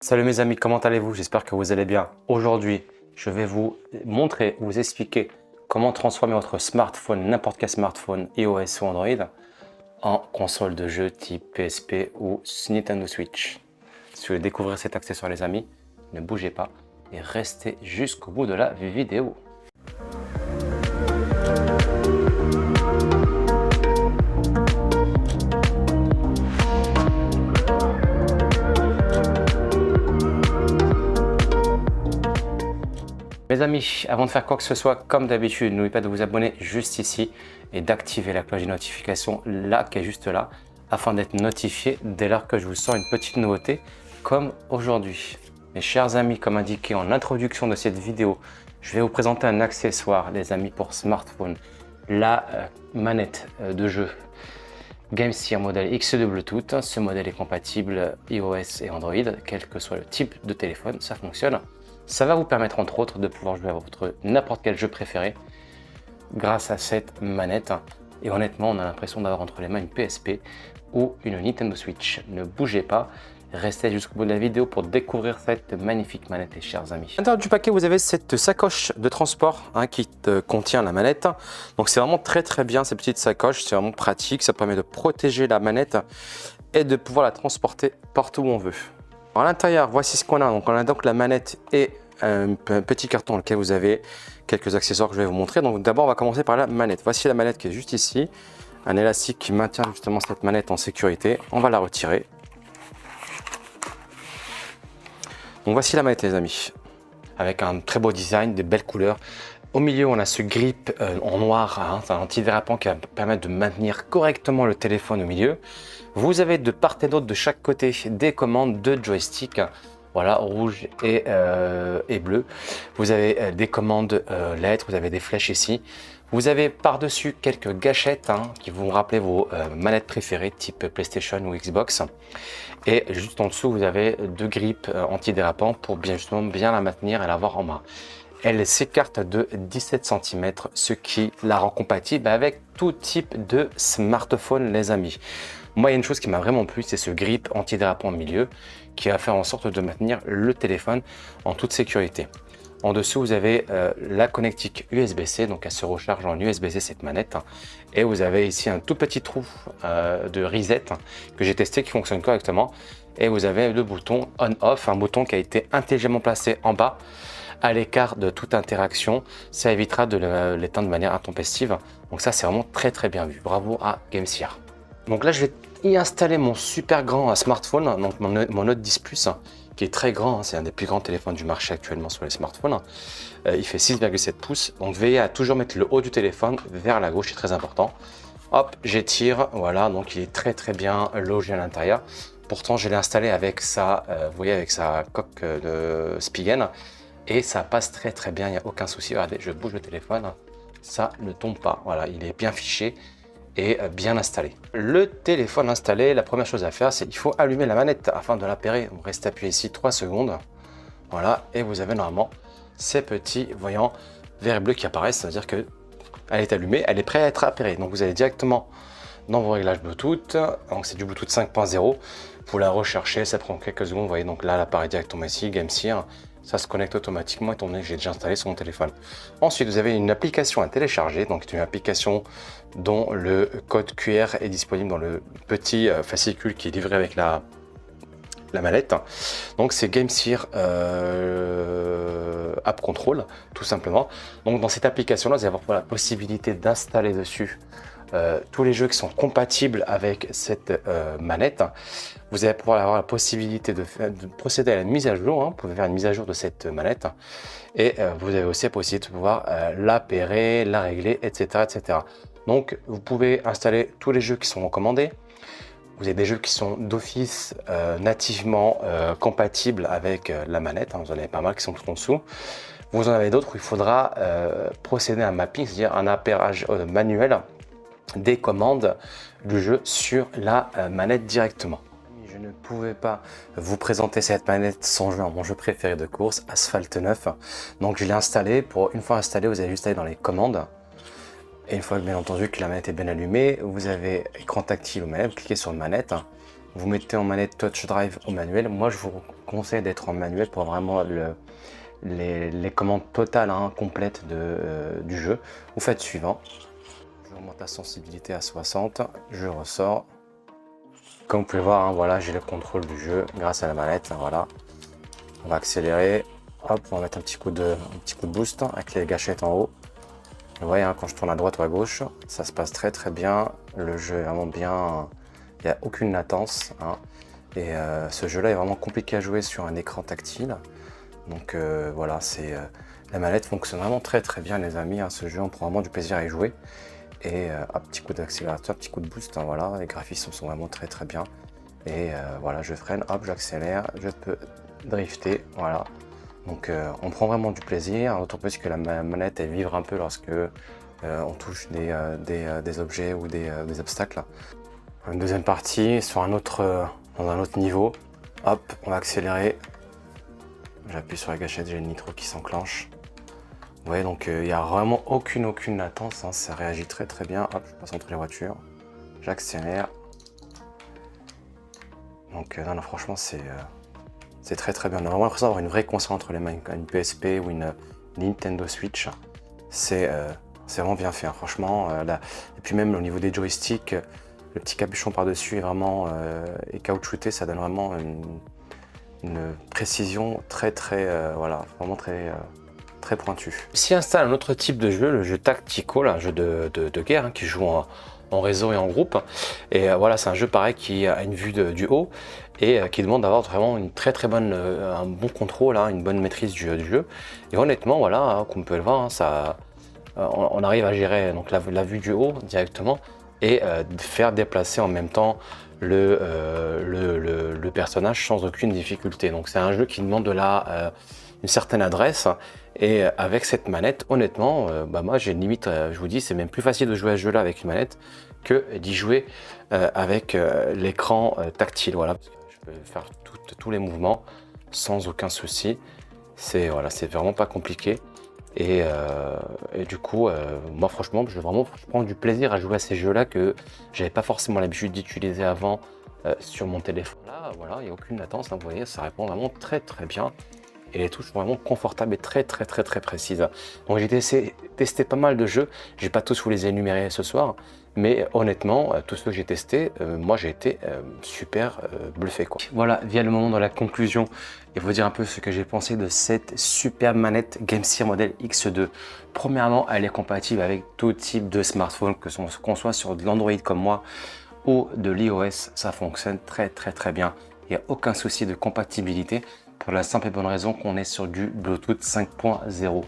Salut mes amis, comment allez-vous? J'espère que vous allez bien. Aujourd'hui, je vais vous montrer, vous expliquer comment transformer votre smartphone, n'importe quel smartphone, iOS ou Android, en console de jeu type PSP ou Nintendo Switch. Si vous voulez découvrir cet accessoire les amis, ne bougez pas et restez jusqu'au bout de la vidéo. Mes amis, avant de faire quoi que ce soit, comme d'habitude, n'oubliez pas de vous abonner juste ici et d'activer la cloche de notification là qui est juste là afin d'être notifié dès lors que je vous sors une petite nouveauté comme aujourd'hui. Mes chers amis, comme indiqué en introduction de cette vidéo, je vais vous présenter un accessoire les amis pour smartphone, la manette de jeu GameSeer modèle X2 Bluetooth. Ce modèle est compatible iOS et Android, quel que soit le type de téléphone, ça fonctionne. Ça va vous permettre entre autres de pouvoir jouer à votre n'importe quel jeu préféré grâce à cette manette. Et honnêtement, on a l'impression d'avoir entre les mains une PSP ou une Nintendo Switch. Ne bougez pas, restez jusqu'au bout de la vidéo pour découvrir cette magnifique manette, les chers amis. À l'intérieur du paquet, vous avez cette sacoche de transport qui contient la manette. Donc c'est vraiment très bien ces petites sacoches, c'est vraiment pratique, ça permet de protéger la manette et de pouvoir la transporter partout où on veut. À l'intérieur, voici ce qu'on a. Donc, on a donc la manette et un petit carton dans lequel vous avez quelques accessoires que je vais vous montrer. Donc d'abord, on va commencer par la manette. Voici la manette qui est juste ici. Un élastique qui maintient justement cette manette en sécurité. On va la retirer. Donc voici la manette les amis. Avec un très beau design, des belles couleurs. Au milieu, on a ce grip en noir, c'est un antidérapant qui va permettre de maintenir correctement le téléphone au milieu. Vous avez de part et d'autre de chaque côté des commandes de joystick, voilà, rouge et bleu. Vous avez des commandes lettres, vous avez des flèches ici. Vous avez par-dessus quelques gâchettes qui vont rappeler vos manettes préférées type PlayStation ou Xbox. Et juste en dessous, vous avez deux grips antidérapants pour justement bien la maintenir et l'avoir en main. Elle s'écarte de 17 cm, ce qui la rend compatible avec tout type de smartphone, les amis. Moi, il y a une chose qui m'a vraiment plu, c'est ce grip antidérapant au milieu qui va faire en sorte de maintenir le téléphone en toute sécurité. En dessous, vous avez la connectique USB-C, donc elle se recharge en USB-C cette manette. Et vous avez ici un tout petit trou de reset que j'ai testé qui fonctionne correctement. Et vous avez le bouton on-off, un bouton qui a été intelligemment placé en bas à l'écart de toute interaction. Ça évitera de l'éteindre de manière intempestive. Donc ça, c'est vraiment très bien vu. Bravo à GameSeer. Donc là, je vais y installer mon super grand smartphone, donc mon Note 10 Plus, qui est très grand. C'est un des plus grands téléphones du marché actuellement sur les smartphones. Il fait 6,7 pouces. Donc veillez à toujours mettre le haut du téléphone vers la gauche, c'est très important. Hop, j'étire. Voilà, donc il est très bien logé à l'intérieur. Pourtant, je l'ai installé avec sa, vous voyez, avec sa coque de Spigen. Et ça passe très bien, il n'y a aucun souci. Regardez, je bouge le téléphone, ça ne tombe pas. Voilà, il est bien fiché et bien installé. Le téléphone installé, la première chose à faire, c'est qu'il faut allumer la manette afin de l'appairer. Vous restez appuyé ici 3 secondes. Voilà, et vous avez normalement ces petits voyants verts et bleus qui apparaissent. C'est-à-dire qu'elle est allumée, elle est prête à être appairée. Donc vous allez directement dans vos réglages Bluetooth. Donc c'est du Bluetooth 5.0. Vous la recherchez, ça prend quelques secondes. Vous voyez, donc là, elle apparaît directement ici, GameSeer. Ça se connecte automatiquement étant donné que j'ai déjà installé sur mon téléphone. Ensuite, vous avez une application à télécharger. Donc, c'est une application dont le code QR est disponible dans le petit fascicule qui est livré avec la manette. Donc, c'est GameSeer App Control, tout simplement. Donc, dans cette application-là, vous allez avoir la possibilité d'installer dessus tous les jeux qui sont compatibles avec cette manette. Vous allez pouvoir avoir la possibilité de procéder à la mise à jour. Vous pouvez faire une mise à jour de cette manette. Et vous avez aussi la possibilité de pouvoir l'appairer, la régler, etc. Donc, vous pouvez installer tous les jeux qui sont recommandés. Vous avez des jeux qui sont d'office nativement compatibles avec la manette. Vous en avez pas mal qui sont tout en dessous. Vous en avez d'autres où il faudra procéder à un mapping, c'est-à-dire un appairage manuel des commandes du jeu sur la manette directement. Je ne pouvais pas vous présenter cette manette sans jouer à mon jeu préféré de course, Asphalt 9. Donc je l'ai installé. Une fois installé, vous allez juste aller dans les commandes. Et une fois bien entendu que la manette est bien allumée, vous avez écran tactile ou même cliquez sur une manette. vous mettez en manette Touch Drive au manuel. Moi, je vous conseille d'être en manuel pour vraiment les commandes totales, hein, complètes du jeu. Vous faites suivant. Je remonte la sensibilité à 60, je ressors. Comme vous pouvez voir, hein, voilà, j'ai le contrôle du jeu grâce à la manette. Hein, voilà. On va accélérer. Hop, on va mettre un petit coup de boost avec les gâchettes en haut. Vous voyez, hein, quand je tourne à droite ou à gauche, ça se passe très très bien. Le jeu est vraiment bien. Il n'y a aucune latence. Hein. Et ce jeu-là est vraiment compliqué à jouer sur un écran tactile. Donc voilà, la manette fonctionne vraiment très très bien, les amis. Hein. Ce jeu, on prend vraiment du plaisir à y jouer. Et un petit coup d'accélérateur, petit coup de boost. Hein, voilà, les graphismes sont vraiment très très bien. Et voilà, je freine, hop, j'accélère, je peux drifter. Voilà. Donc on prend vraiment du plaisir, d'autant plus que la manette elle vibre un peu lorsque on touche des objets ou des obstacles. Une deuxième partie sur dans un autre niveau. Hop, on va accélérer. J'appuie sur la gâchette, j'ai le nitro qui s'enclenche. Vous voyez, donc il n'y a vraiment aucune latence, hein, ça réagit très très bien. Hop, je passe entre les voitures, j'accélère. Donc non, franchement c'est très très bien. On a vraiment l'impression d'avoir une vraie console entre les mains, une PSP ou une Nintendo Switch. C'est vraiment bien fait, hein, franchement. Et puis même au niveau des joysticks, le petit capuchon par-dessus est vraiment caoutchouté, ça donne vraiment une précision très voilà, vraiment très pointue. S'y installe un autre type de jeu, le jeu Tactical, un jeu de guerre hein, qui joue en réseau et en groupe. Et voilà, c'est un jeu pareil qui a une vue du haut et qui demande d'avoir vraiment une très bonne, un bon contrôle, hein, une bonne maîtrise du jeu. Et honnêtement, voilà, hein, comme vous pouvez le voir, hein, on arrive à gérer donc la vue du haut directement et faire déplacer en même temps le personnage sans aucune difficulté. Donc c'est un jeu qui demande une certaine adresse. Et avec cette manette, honnêtement, moi j'ai limite, je vous dis, c'est même plus facile de jouer à ce jeu-là avec une manette que d'y jouer avec l'écran tactile. Voilà, parce que je peux faire tous les mouvements sans aucun souci. C'est vraiment pas compliqué. Et du coup, moi franchement, je prends du plaisir à jouer à ces jeux-là que j'avais pas forcément l'habitude d'utiliser avant sur mon téléphone. Là, voilà, il n'y a aucune latence, hein, vous voyez, ça répond vraiment très bien. Et les touches sont vraiment confortables et très précises. Donc j'ai testé pas mal de jeux, je vais pas tous vous les énumérer ce soir, mais honnêtement, tous ceux que j'ai testés, moi j'ai été super bluffé quoi. Voilà, vient le moment de la conclusion et vous dire un peu ce que j'ai pensé de cette superbe manette GameSeer modèle X2. Premièrement, elle est compatible avec tout type de smartphone, qu'on soit sur de l'Android comme moi ou de l'iOS, ça fonctionne très bien. Il n'y a aucun souci de compatibilité. Pour la simple et bonne raison qu'on est sur du Bluetooth 5.0.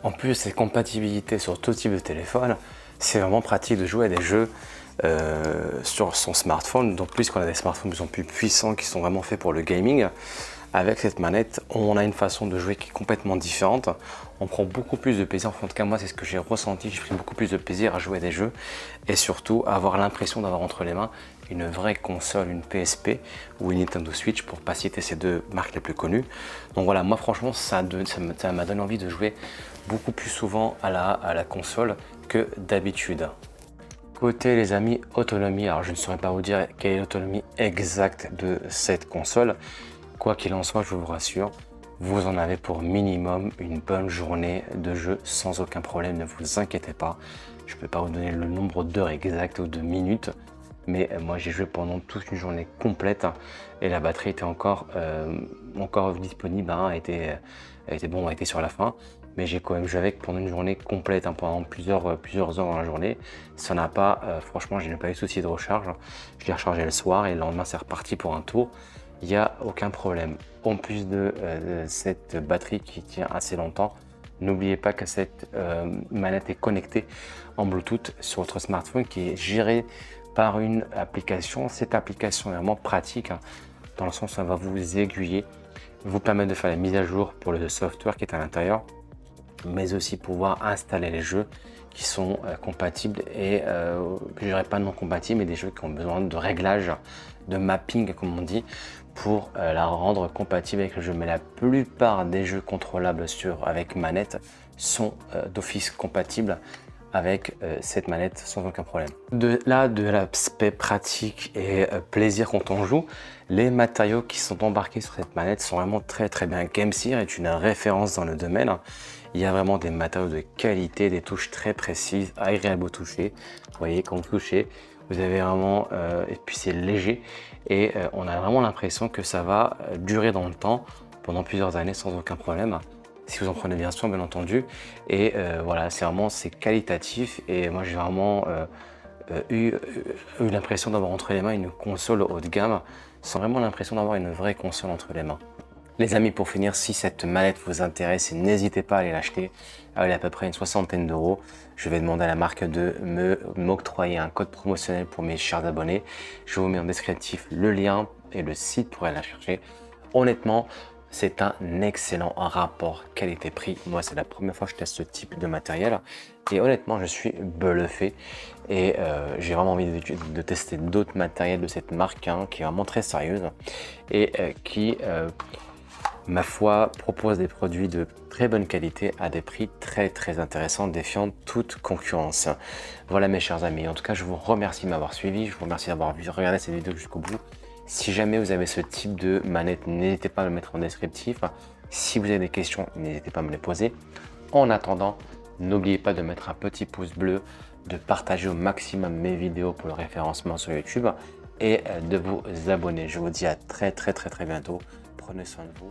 En plus, cette compatibilité sur tout type de téléphone, c'est vraiment pratique de jouer à des jeux sur son smartphone. Donc plus qu'on a des smartphones qui sont plus puissants, qui sont vraiment faits pour le gaming, avec cette manette, on a une façon de jouer qui est complètement différente. On prend beaucoup plus de plaisir, en tout cas moi c'est ce que j'ai ressenti, j'ai pris beaucoup plus de plaisir à jouer à des jeux et surtout avoir l'impression d'avoir entre les mains une vraie console, une PSP ou une Nintendo Switch pour pas citer ces deux marques les plus connues. Donc voilà, moi franchement ça m'a donné envie de jouer beaucoup plus souvent à la console que d'habitude. Côté les amis autonomie, alors je ne saurais pas vous dire quelle est l'autonomie exacte de cette console. Quoi qu'il en soit, je vous rassure, vous en avez pour minimum une bonne journée de jeu sans aucun problème, ne vous inquiétez pas. Je ne peux pas vous donner le nombre d'heures exactes ou de minutes, mais moi j'ai joué pendant toute une journée complète et la batterie était encore disponible, hein, elle était sur la fin. Mais j'ai quand même joué avec pendant une journée complète, hein, pendant plusieurs heures dans la journée. Ça n'a pas, franchement, je n'ai pas eu de souci de recharge. Je l'ai rechargé le soir et le lendemain c'est reparti pour un tour. Il n'y a aucun problème. En plus de cette batterie qui tient assez longtemps, n'oubliez pas que cette manette est connectée en Bluetooth sur votre smartphone qui est gérée par une application. Cette application est vraiment pratique, hein, dans le sens où elle va vous aiguiller, vous permettre de faire la mise à jour pour le software qui est à l'intérieur, mais aussi pouvoir installer les jeux qui sont compatibles et je dirais pas non compatibles, mais des jeux qui ont besoin de réglage, de mapping comme on dit, pour la rendre compatible avec le jeu. Mais la plupart des jeux contrôlables avec manette sont d'office compatibles avec cette manette sans aucun problème. De l'aspect pratique et plaisir quand on joue, les matériaux qui sont embarqués sur cette manette sont vraiment très bien. GameSear est une référence dans le domaine. Il y a vraiment des matériaux de qualité, des touches très précises, agréables au toucher. Vous voyez, quand vous touchez, vous avez vraiment, et puis c'est léger, et on a vraiment l'impression que ça va durer dans le temps, pendant plusieurs années sans aucun problème. Si vous en prenez bien soin, bien entendu. Et voilà, c'est qualitatif, et moi j'ai vraiment eu l'impression d'avoir entre les mains une console haut de gamme, sans vraiment l'impression d'avoir une vraie console entre les mains. Les amis, pour finir, si cette manette vous intéresse, n'hésitez pas à aller l'acheter. Elle est à peu près une soixantaine d'euros. Je vais demander à la marque de m'octroyer un code promotionnel pour mes chers abonnés. Je vous mets en descriptif le lien et le site pour aller la chercher. Honnêtement, c'est un excellent rapport qualité-prix. Moi, c'est la première fois que je teste ce type de matériel. Et honnêtement, je suis bluffé. Et j'ai vraiment envie de tester d'autres matériels de cette marque qui est vraiment très sérieuse. Et qui... ma foi, propose des produits de très bonne qualité à des prix très intéressants, défiant toute concurrence. Voilà mes chers amis, en tout cas je vous remercie de m'avoir suivi, je vous remercie d'avoir regardé cette vidéo jusqu'au bout. Si jamais vous avez ce type de manette, n'hésitez pas à le mettre en descriptif. Si vous avez des questions, n'hésitez pas à me les poser. En attendant, n'oubliez pas de mettre un petit pouce bleu, de partager au maximum mes vidéos pour le référencement sur YouTube et de vous abonner. Je vous dis à très bientôt. Prenez soin de vous.